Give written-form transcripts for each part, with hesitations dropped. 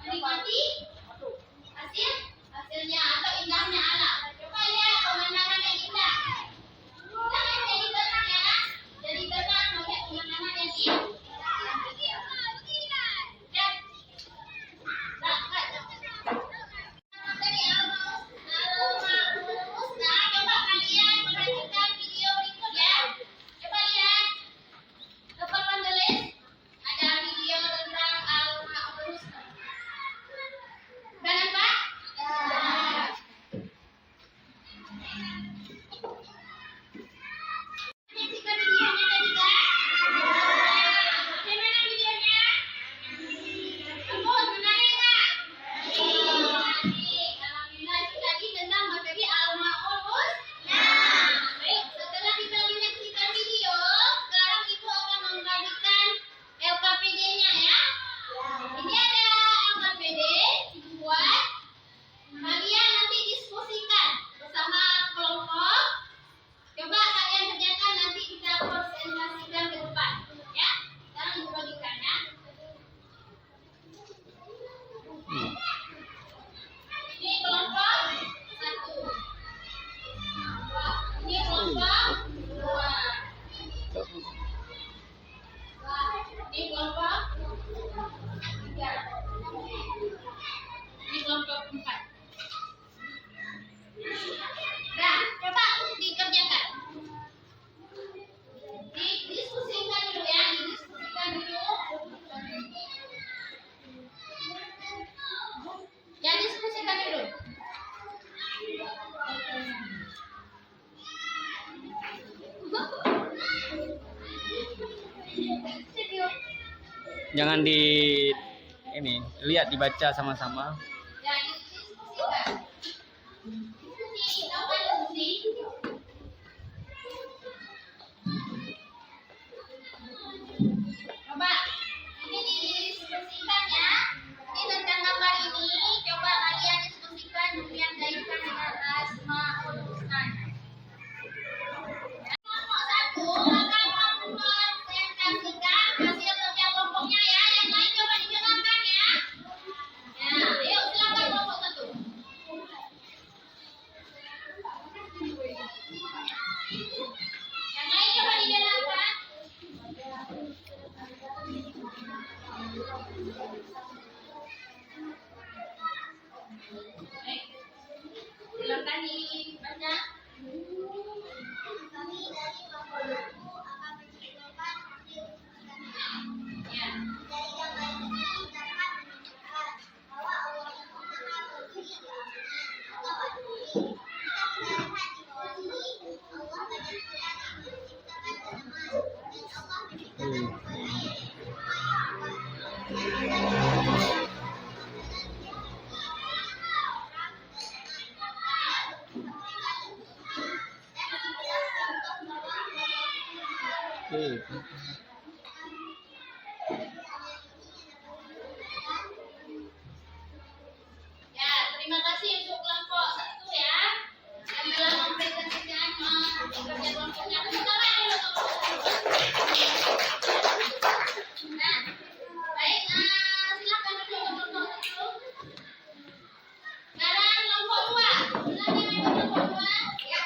menikmati hasilnya atau indahnya alam. Coba lihat pemandangan yang indah. Kita kan jadi tenang ya kan? Jadi tenang melihat pemandangan yang indah. Jangan lihat, dibaca sama-sama. Coba ini didiskusikan ya. Ini tentang gambar ini. Coba kalian diskusikan yang kaitkan dengan Asmaul Husna. Kelompok 1 akan mempresentasikan hasil kerja kelompoknya ya. Yang lain coba dijelaskan ya. Ya, ayo silakan kelompok 1. Yang lain coba dijelaskan. Silakan dibaca. Kami dari kelompok 1 akan mencoba hasil ya. Dari gambar ini dapat menunjukkan bahwa Allah Subhanahu berdiri di atas atau berdiri. Kita bisa lihat di bawah ini Allah banyak sekali menciptakan tanaman dan Allah menciptakan pepohonan. Ya, terima kasih untuk kelompok 1 ya. Yang telah mempresentasikan kerja kelompoknya. Nah, baik, silakan dulu kelompok 1. Sekarang kelompok 2. Silakan kelompok 2. Ya.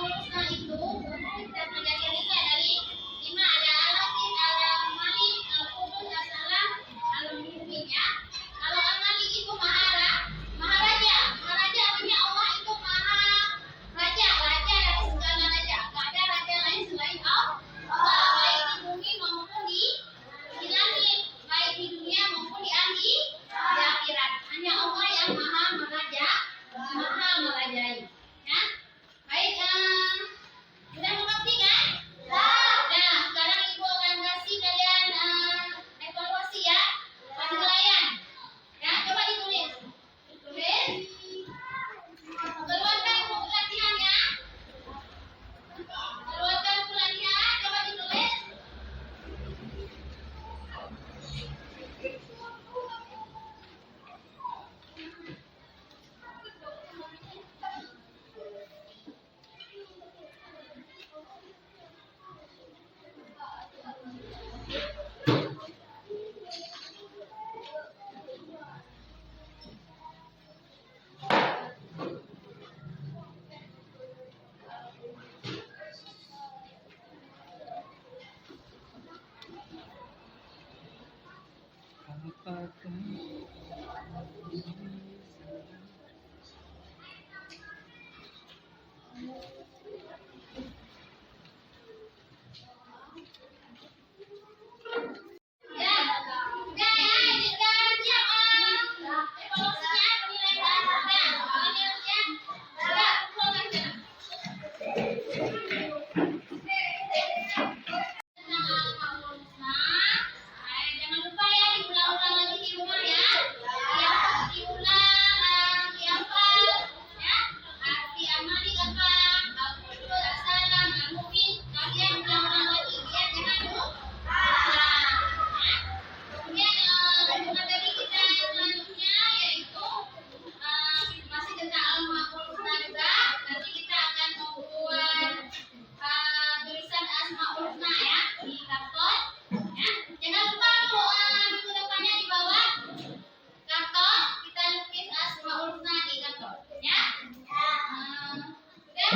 Asmaul Husna itu kita pelajari ya dari 5 ada Al-Latif, Al-Malik, Al-Qudus, As-Salam, Al-Mu'min ya. Kalau Al-Malik itu Maharaja. Maharaja artinya Allah itu Maha Raja dari segala raja. Enggak ada raja lain selain Allah, baik di bumi maupun di langit, baik di dunia maupun di akhirat. Hanya Allah yang Maha Meraja, Maha Merajai. Ya. Baik, sudah mengerti kan? Nah, sekarang Ibu akan kasih kalian evaluasi ya, penilaian. Ya, coba ditulis. Keluarkan buku latihannya. Keluarkan buku latihan, coba ditulis. Ya, udah ya, ini kan siap evaluasinya, penilaian. Nah, ini ya. Sudah, keluarkan sana. Tentang Al-Asmaul Husna. Jangan lupa ya diulang-ulang lagi di rumah ya. Diulang, dihafal ya. Arti Al-Malik apa? Al-Qudus, As-Salam, Al-Mu'min. Kalian ulang-ulang lagi biar jangan lupa. Kemudian materi kita selanjutnya yaitu masih tentang Al-Asmaul Husna juga. Nanti kita akan membuat tulisan Asmaul Husna ya di karton. Ya. Jangan lupa minggu depannya di bawah karton kita lukis Asmaul Husna di karton. Ya. Sudah?